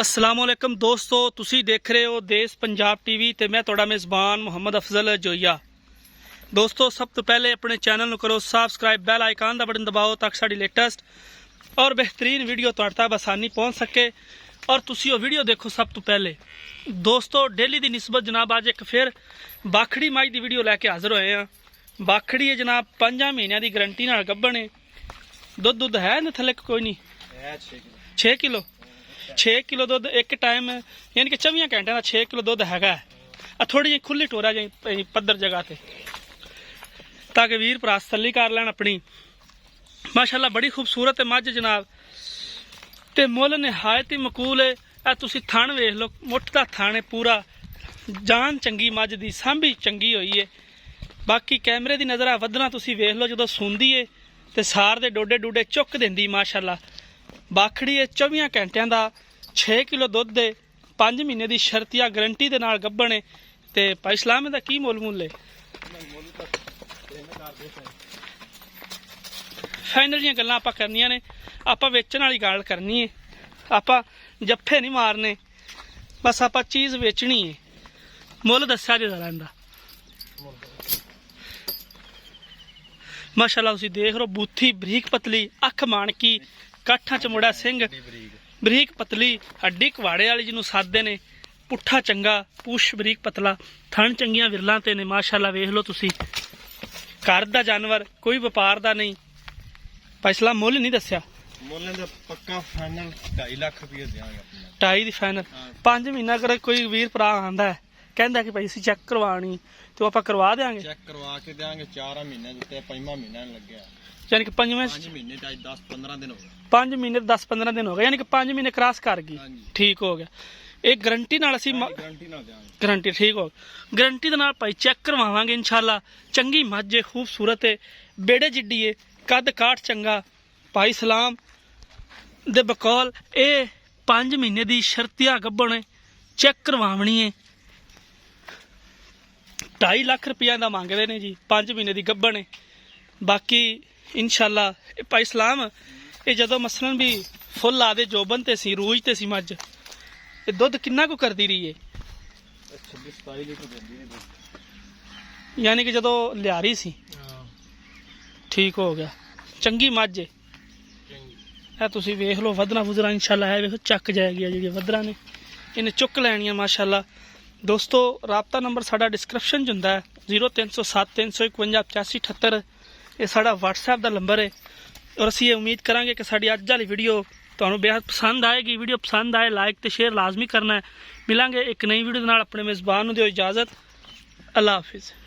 अस्सलामुअलैकुम दोस्तों, तुसी देख रहे हो देश पंजाब टीवी ते मैं तुहाडा मेज़बान मुहम्मद अफजल जोईया। दोस्तों, सब तो पहले अपने चैनल नूं करो सबसक्राइब, बैल आइकन का बटन दबाओ ताकि साडी लेटेस्ट और बेहतरीन वीडियो तुहाडे तक आसानी पहुँच सके और तुसी वो वीडियो देखो सब तो पहले। दोस्तों, डेली की निस्बत जनाब अज एक फिर बाखड़ी मझ की वीडियो लैके हाजिर होए हैं। बाखड़ी है जनाब 5 महीनों की गारंटी नाल गब्बण है। दुध है ना थले कोई नहीं, 6 किलो 6 किलो दुध एक टाइम यानी कि 24 घंटे का 6 किलो दुध है। थोड़ी जी खुली टोरा जी पद्धर जगह ते ताकि वीर भरा तसल्ली कर लैन अपनी। माशाल्लाह बड़ी खूबसूरत है मझ जनाब ते मुल निहायत ही मकूल है। तुसी थण वेख लो, मुठ दा थण है पूरा, जान चंगी मझ दी, सांभी चंगी हुई है। बाकी कैमरे की नज़र वधना तुसी वेख लो, जो सूंदी है तो सार दे डोडे डूडे चुक देंदी। माशाल्लाह बाखड़ी है 24 घंटिया का 6 किलो दुध दे 5 महीने की शर्तिया गारंटी के नाल गब्बण है। ते भाई सलाम दा की मुल मुल है? फाइनल जी गल्लां आपां करनियां ने, आपां वेचण वाली गल करनी है, आपां जफ्फे नहीं मारने, बस आपां चीज़ वेचनी है। मुल दस्या जे जरा इहदा। माशाल्लाह तुसीं देख रहे हो, बूथी बरीक पतली, अख माणकी, काठा चमुड़ा सिंह बरीक पतली, हड्डी कवाड़े वाली जिन्होंने सादे ने, पुट्ठा चंगा, पूछ बरीक पतला, थन चंगियां विरलां ते ने। माशाल्लाह वेख लो तुसी, घर दा जानवर, कोई व्यापार दा नहीं। फैसला मुल नहीं दस्या, पक्का फाइनल 2.5 लाख रुपये देंगे। 2.5 दी फाइनल 5 महीना अगर कोई वीर भरा आंदा है कहता कि भाई असीं चेक करवानी तो आप करवा देंगे। चेक करवा के देंगे। 4 महीने दिते, 5वां महीना लग गया, यानी कि 5 महीने 10-15 दिन हो गए। 5 महीने 10-15 दिन हो गए, यानी कि 5 महीने क्रॉस कर गई। ठीक हो गया। एक गारंटी नाल असीं गारंटी ठीक हो, गारंटी दे नाल भाई चेक करवावांगे इंशाल्लाह। चंगी मझ है, खूबसूरत है, बेड़े जिड्डी है, कद काठ चंगा। भाई सलाम दे बकौल ये 5 महीने की शर्तिया गब्बण है, चेक करवावनी है। 2.5 लाख रुपया का मंगते हैं जी, 5 महीने की गब्बण है। बाकी इंशाल्लाह भाई सलाम ये जदों मसलन भी फुल आदे जोबन ते सी, रूज ते सी मझ, ये दुध किन्ना को करती रही है? 26-27 लीटर देंदी है, यानी कि जदों लिया रही सी। ठीक हो गया, चंगी मझ है। तुसी वेख लो वधना वुधना इंशाल्लाह है, वेखो चक जाएगी जी वधरा ने, इन्हें चुक लैनियां माशाल्लाह। दोस्तों, राबता नंबर साडा डिस्क्रिप्शन च हुंदा है 0307 351 8578। ये साडा व्हाट्सएप का नंबर है। और असीं ये उम्मीद करांगे कि साडी अज वाली वीडियो तुहानूं बेहद पसंद आएगी। वीडियो पसंद आए लाइक तो शेयर लाजमी करना है। मिलांगे एक नई वीडियो दे नाल। अपने मेज़बान नूं दिओ इजाज़त। अल्लाह हाफिज़।